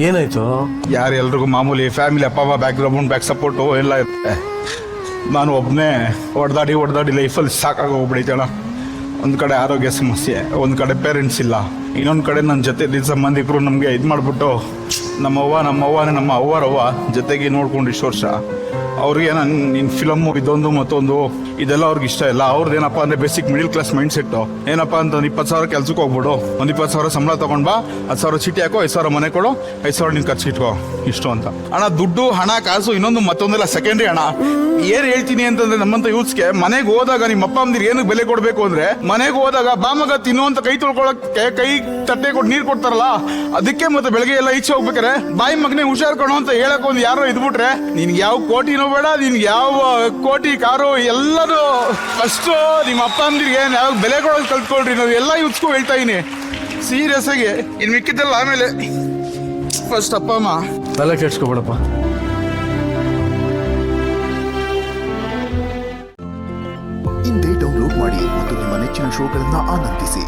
ಏನಾಯ್ತು? ಯಾರು ಎಲ್ರಿಗೂ ಮಾಮೂಲಿ ಫ್ಯಾಮಿಲಿ, ಅಪ್ಪ ಅಮ್ಮ ಬ್ಯಾಕ್ ಸಪೋರ್ಟು ಎಲ್ಲ ಇರುತ್ತೆ. ನಾನು ಒಬ್ಬನೇ ಹೊಡೆದಾಡಿ ಲೈಫಲ್ಲಿ ಸಾಕಾಗೋಗ್ಬಿಡೈತೇಳ. ಒಂದು ಕಡೆ ಆರೋಗ್ಯ ಸಮಸ್ಯೆ, ಒಂದು ಕಡೆ ಪೇರೆಂಟ್ಸ್ ಇಲ್ಲ, ಇನ್ನೊಂದು ಕಡೆ ನನ್ನ ಜೊತೆ ಸಂಬಂಧಿಕರು ನಮಗೆ ಇದು ಮಾಡಿಬಿಟ್ಟು ನಮ್ಮ ಅವ್ವರವ್ವ ಜೊತೆಗೆ ನೋಡ್ಕೊಂಡು ಇಷ್ಟು ವರ್ಷ ಅವ್ರಿಗೆ ನಾನು ನಿನ್ನ ಫಿಲಮ್ಮು ಇದೊಂದು ಮತ್ತೊಂದು ಇದೆಲ್ಲ ಅವ್ರಿಗೆ ಇಷ್ಟ ಇಲ್ಲ. ಅವ್ರದ್ದು ಏನಪ್ಪ ಅಂದರೆ basic middle class mind set. ಏನಪ್ಪ ಅಂತಂದು 20,000 ಕೆಲ್ಸಕ್ಕೆ ಹೋಗ್ಬಿಡು, ಒಂದು 20,000 ಸಂಬಳ ತೊಗೊಂಡು ಬಾ, 10,000 ಚೀಟಿ ಹಾಕೋ, 5,000 ಮನೆ ಕೊಡು, 5,000 ನೀನು ಖರ್ಚು ಇಟ್ಕೋ, ಇಷ್ಟು ಅಂತ. ಅಣ್ಣ ದುಡ್ಡು ಹಣ ಕಾಸು ಇನ್ನೊಂದು ಮತ್ತೊಂದೆಲ್ಲ ಸೆಕೆಂಡ್ರಿ ಅಣ್ಣ. ಏನು ಹೇಳ್ತೀನಿ ಅಂತಂದ್ರೆ ನಮ್ಮಂತ ಯೂತ್ಸ್ಗೆ ಮನೆಗೆ ಹೋದಾಗ ನಿಮ್ಮ ಅಪ್ಪ ಅಮ್ಮದಿರು ಏನಕ್ಕೆ ಬೆಲೆ ಕೊಡಬೇಕು ಅಂದರೆ, ಮನೆಗೆ ಹೋದಾಗ ಬಾಮಗ ತಿನ್ನುವಂತ ಕೈ ತೊಳ್ಕೊಳಕ್ಕೆ ಕೈ ತಟ್ಟೆ ಕೊಟ್ಟು ನೀರು ಕೊಡ್ತಾರಲ್ಲ, ಅದಕ್ಕೆ ಮತ್ತೆ ಬೆಳಗ್ಗೆ ಎಲ್ಲ ಈಚೆ ಹೋಗ್ಬೇಕಾರೆ ಬಾಯಿ ಮಗನೇ ಹುಷಾರ್ ಕಣೋ ಅಂತ ಹೇಳಕ್ ಒಂದು ಯಾರೋ ಇದ್ಬಿಟ್ರೆ ನಿನ್ಗೆ ಯಾವ ಕೋಟಿನೋ ಬೇಡ, ನಿನ್ಗೆ ಯಾವ ಕೋಟಿ ಕಾರು ಎಲ್ಲರೂ ಫಸ್ಟು ನಿಮ್ಮ ಅಪ್ಪ ಅಮ್ಮದಿರಿಗೆ ಯಾವ ಬೆಲೆ ಕೊಡೋದು ಕಲ್ತ್ಕೊಳ್ರಿ. ನಾವು ಎಲ್ಲ ಯೂತ್ಸ್ಗೂ ಹೇಳ್ತಾ ಇದೀನಿ ಸೀರಿಯಸ್ ಆಗಿ. ಇನ್ನು ಮಿಕ್ಕಿದ್ದೆಲ್ಲ ಆಮೇಲೆ, ಫಸ್ಟ್ ಅಪ್ಪ ಅಮ್ಮ. ತಲೆ ಕೆಡ್ಸ್ಕೊಬೇಡಪ್ಪ. ಇಂದೇ ಡೌನ್ಲೋಡ್ ಮಾಡಿ ಮತ್ತು ನಿಮ್ಮ ನೆಚ್ಚಿನ ಶೋಗಳನ್ನ ಆನಂದಿಸಿ.